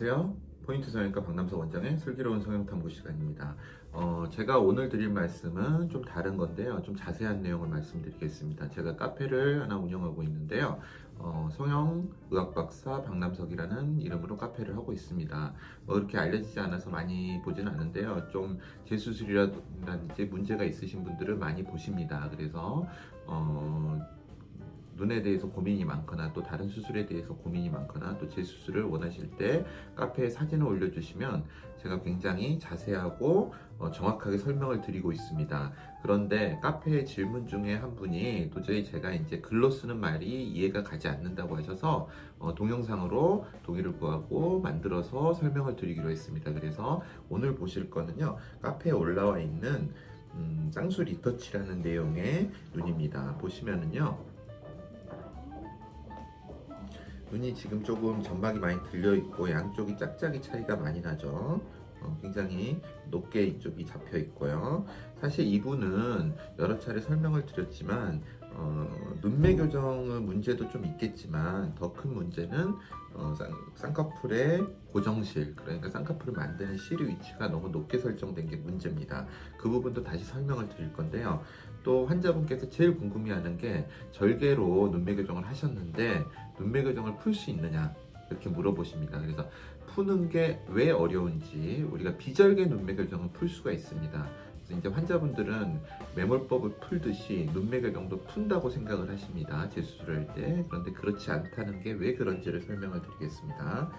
안녕하세요. 포인트 성형외과 박남석 원장의 슬기로운 성형탐구 시간입니다. 제가 오늘 드릴 말씀은 좀 다른 건데요. 좀 자세한 내용을 말씀드리겠습니다. 제가 카페를 하나 운영하고 있는데요. 성형의학박사 박남석이라는 이름으로 카페를 하고 있습니다. 그렇게 알려지지 않아서 많이 보지는 않은데요. 좀 재수술이라든지 문제가 있으신 분들을 많이 보십니다. 그래서 눈에 대해서 고민이 많거나 또 다른 수술에 대해서 고민이 많거나 또 재수술을 원하실 때 카페에 사진을 올려주시면 제가 굉장히 자세하고 정확하게 설명을 드리고 있습니다. 그런데 카페의 질문 중에 한 분이 도저히 제가 이제 글로 쓰는 말이 이해가 가지 않는다고 하셔서 동영상으로 동의를 구하고 만들어서 설명을 드리기로 했습니다. 그래서 오늘 보실 거는요, 카페에 올라와 있는 쌍수 리터치라는 내용의 눈입니다. 보시면은요, 눈이 지금 조금 점막이 많이 들려 있고 양쪽이 짝짝이 차이가 많이 나죠. 굉장히 높게 이쪽이 잡혀 있고요. 사실 이분은 여러 차례 설명을 드렸지만 눈매 교정의 문제도 좀 있겠지만 더 큰 문제는 쌍꺼풀의 고정실, 그러니까 쌍꺼풀을 만드는 실의 위치가 너무 높게 설정된 게 문제입니다. 그 부분도 다시 설명을 드릴 건데요. 또 환자분께서 제일 궁금해하는 게 절개로 눈매 교정을 하셨는데 눈매 교정을 풀 수 있느냐 이렇게 물어보십니다. 그래서 푸는 게 왜 어려운지, 우리가 비절개 눈매 교정은 풀 수가 있습니다. 그래서 이제 환자분들은 매몰법을 풀듯이 눈매 교정도 푼다고 생각을 하십니다. 재수술할 때. 그런데 그렇지 않다는 게 왜 그런지를 설명을 드리겠습니다.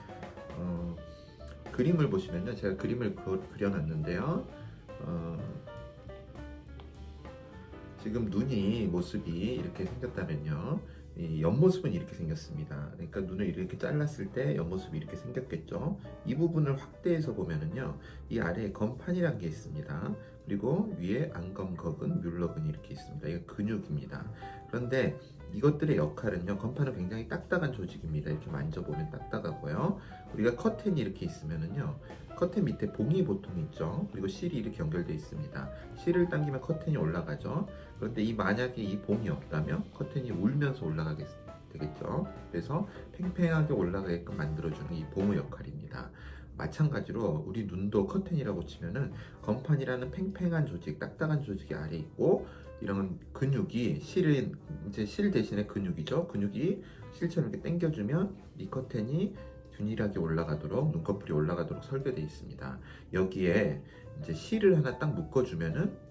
그림을 보시면요, 제가 그림을 그려놨는데요. 지금 눈이 모습이 이렇게 생겼다면요, 이 옆모습은 이렇게 생겼습니다. 그러니까 눈을 이렇게 잘랐을 때 옆모습이 이렇게 생겼겠죠. 이 부분을 확대해서 보면은요, 이 아래에 건판이란 게 있습니다. 그리고 위에 안검거근, 뮬러근이 이렇게 있습니다. 이거 근육입니다. 그런데 이것들의 역할은요, 건판은 굉장히 딱딱한 조직입니다. 이렇게 만져보면 딱딱하고요. 우리가 커튼이 이렇게 있으면은요, 커튼 밑에 봉이 보통 있죠. 그리고 실이 이렇게 연결되어 있습니다. 실을 당기면 커튼이 올라가죠. 그런데 만약에 이 봉이 없다면 커튼이 울면서 올라가게 되겠죠. 그래서 팽팽하게 올라가게끔 만들어주는 이 봉의 역할입니다. 마찬가지로 우리 눈도 커튼이라고 치면은 건판이라는 팽팽한 조직, 딱딱한 조직이 아래 있고, 이런 근육이 실은 이제 실 대신에 근육이죠. 근육이 실처럼 이렇게 당겨주면 이 커튼이 균일하게 올라가도록, 눈꺼풀이 올라가도록 설계되어 있습니다. 여기에 이제 실을 하나 딱 묶어주면은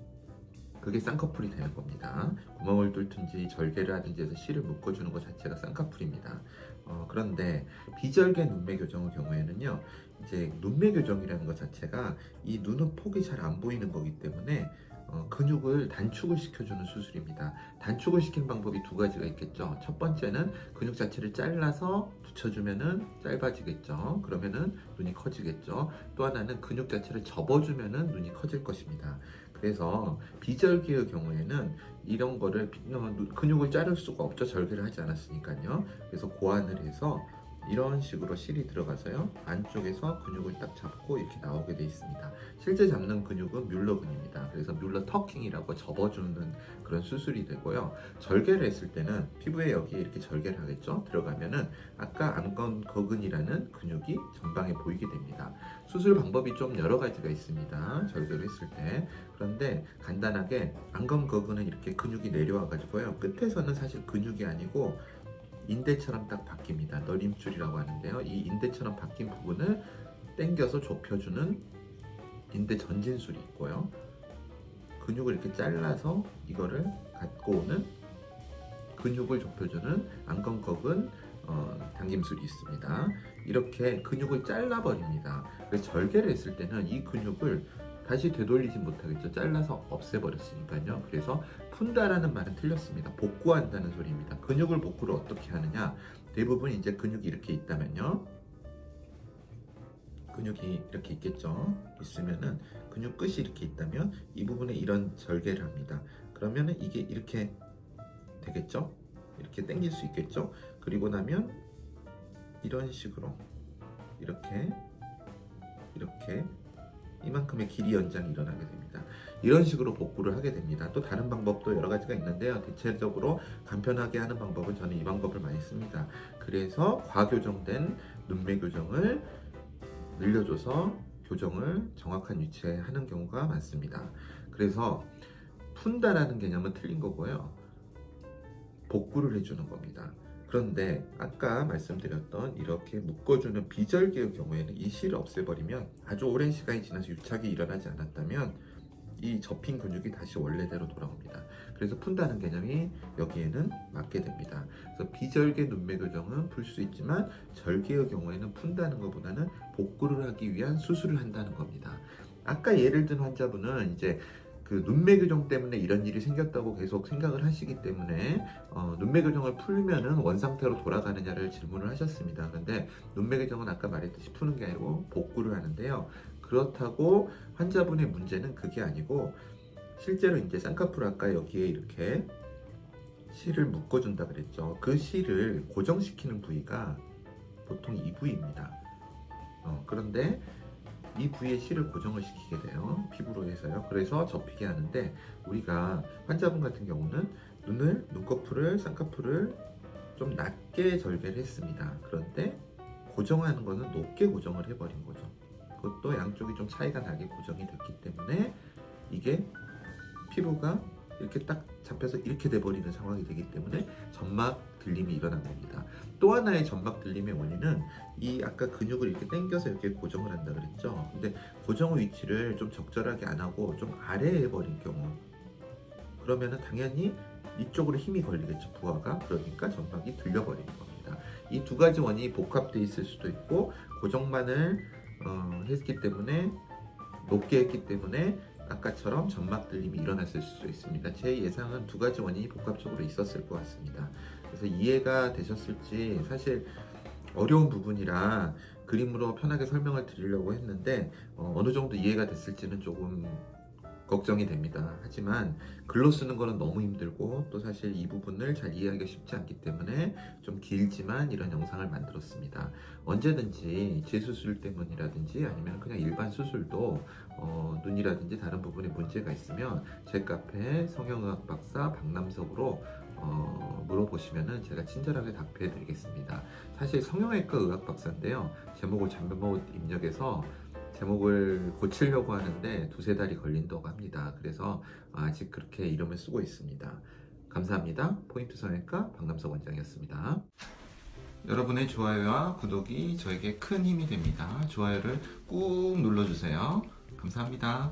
그게 쌍꺼풀이 되는 겁니다. 구멍을 뚫든지 절개를 하든지 해서 실을 묶어주는 것 자체가 쌍꺼풀입니다. 그런데 비절개 눈매 교정의 경우에는요, 이제 눈매 교정이라는 것 자체가 이 눈의 폭이 잘 안 보이는 거기 때문에 근육을 단축을 시켜주는 수술입니다. 단축을 시키는 방법이 두 가지가 있겠죠. 첫 번째는 근육 자체를 잘라서 붙여주면은 짧아지겠죠. 그러면은 눈이 커지겠죠. 또 하나는 근육 자체를 접어주면은 눈이 커질 것입니다. 그래서 비절개의 경우에는 이런 거를 근육을 자를 수가 없죠. 절개를 하지 않았으니까요. 그래서 고안을 해서 이런 식으로 실이 들어가서요, 안쪽에서 근육을 딱 잡고 이렇게 나오게 돼 있습니다. 실제 잡는 근육은 뮬러근입니다. 그래서 뮬러 터킹이라고 접어주는 그런 수술이 되고요. 절개를 했을 때는 피부에 여기에 이렇게 절개를 하겠죠. 들어가면은 아까 안검거근이라는 근육이 전방에 보이게 됩니다. 수술 방법이 좀 여러 가지가 있습니다. 절개를 했을 때. 그런데 간단하게 안검거근은 이렇게 근육이 내려와 가지고요, 끝에서는 사실 근육이 아니고 인대처럼 딱 바뀝니다. 너림줄이라고 하는데요. 이 인대처럼 바뀐 부분을 당겨서 좁혀주는 인대 전진술이 있고요. 근육을 이렇게 잘라서 이거를 갖고 오는 근육을 좁혀주는 안검거근 당김술이 있습니다. 이렇게 근육을 잘라버립니다. 그래서 절개를 했을 때는 이 근육을 다시 되돌리지 못하겠죠. 잘라서 없애버렸으니까요. 그래서 푼다라는 말은 틀렸습니다. 복구한다는 소리입니다. 근육을 복구를 어떻게 하느냐? 대부분 이제 근육이 이렇게 있다면요, 근육이 이렇게 있겠죠. 있으면은 근육 끝이 이렇게 있다면 이 부분에 이런 절개를 합니다. 그러면은 이게 이렇게 되겠죠. 이렇게 당길 수 있겠죠. 그리고 나면 이런 식으로 이렇게 이만큼의 길이 연장이 일어나게 됩니다. 이런 식으로 복구를 하게 됩니다. 또 다른 방법도 여러 가지가 있는데요. 대체적으로 간편하게 하는 방법은 저는 이 방법을 많이 씁니다. 그래서 과교정된 눈매 교정을 늘려줘서 교정을 정확한 위치에 하는 경우가 많습니다. 그래서 푼다라는 개념은 틀린 거고요. 복구를 해주는 겁니다. 그런데 아까 말씀드렸던 이렇게 묶어주는 비절개의 경우에는 이 실을 없애버리면 아주 오랜 시간이 지나서 유착이 일어나지 않았다면 이 접힌 근육이 다시 원래대로 돌아옵니다. 그래서 푼다는 개념이 여기에는 맞게 됩니다. 그래서 비절개 눈매 교정은 풀 수 있지만 절개의 경우에는 푼다는 것보다는 복구를 하기 위한 수술을 한다는 겁니다. 아까 예를 든 환자분은 이제 그 눈매 교정 때문에 이런 일이 생겼다고 계속 생각을 하시기 때문에 눈매 교정을 풀면은 원상태로 돌아가느냐를 질문을 하셨습니다. 근데 눈매 교정은 아까 말했듯이 푸는 게 아니고 복구를 하는데요. 그렇다고 환자분의 문제는 그게 아니고 실제로 이제 쌍꺼풀 아까 여기에 이렇게 실을 묶어준다 그랬죠. 그 실을 고정시키는 부위가 보통 이 부위입니다. 그런데 이 부위에 실을 고정을 시키게 돼요. 피부로 해서요. 그래서 접히게 하는데 우리가 환자분 같은 경우는 눈꺼풀을, 쌍꺼풀을 좀 낮게 절개를 했습니다. 그런데 고정하는 거는 높게 고정을 해버린 거죠. 그것도 양쪽이 좀 차이가 나게 고정이 됐기 때문에 이게 피부가 이렇게 딱 잡혀서 이렇게 돼버리는 상황이 되기 때문에 점막 들림이 일어난 겁니다. 또 하나의 점막 들림의 원인은 이 아까 근육을 이렇게 당겨서 이렇게 고정을 한다 그랬죠. 근데 고정 위치를 좀 적절하게 안 하고 좀 아래에 해버린 경우, 그러면은 당연히 이쪽으로 힘이 걸리겠죠. 부하가. 그러니까 점막이 들려버리는 겁니다. 이 두 가지 원인이 복합돼 있을 수도 있고 고정만을 했기 때문에 높게 했기 때문에 아까처럼 점막 들림이 일어났을 수도 있습니다. 제 예상은 두 가지 원인이 복합적으로 있었을 것 같습니다. 그래서 이해가 되셨을지 사실 어려운 부분이라 그림으로 편하게 설명을 드리려고 했는데 어느 정도 이해가 됐을지는 조금 걱정이 됩니다. 하지만 글로 쓰는 거는 너무 힘들고 또 사실 이 부분을 잘 이해하기가 쉽지 않기 때문에 좀 길지만 이런 영상을 만들었습니다. 언제든지 재수술 때문이라든지 아니면 그냥 일반 수술도 눈이라든지 다른 부분에 문제가 있으면 제 카페 성형의학 박사 박남석으로 물어보시면은 제가 친절하게 답해 드리겠습니다. 사실 성형외과 의학 박사인데요. 제목을 잘못 입력해서 제목을 고치려고 하는데 두세 달이 걸린다고 합니다. 그래서 아직 그렇게 이름을 쓰고 있습니다. 감사합니다. 포인트 성형외과 박남석 원장이었습니다. 여러분의 좋아요와 구독이 저에게 큰 힘이 됩니다. 좋아요를 꾹 눌러주세요. 감사합니다.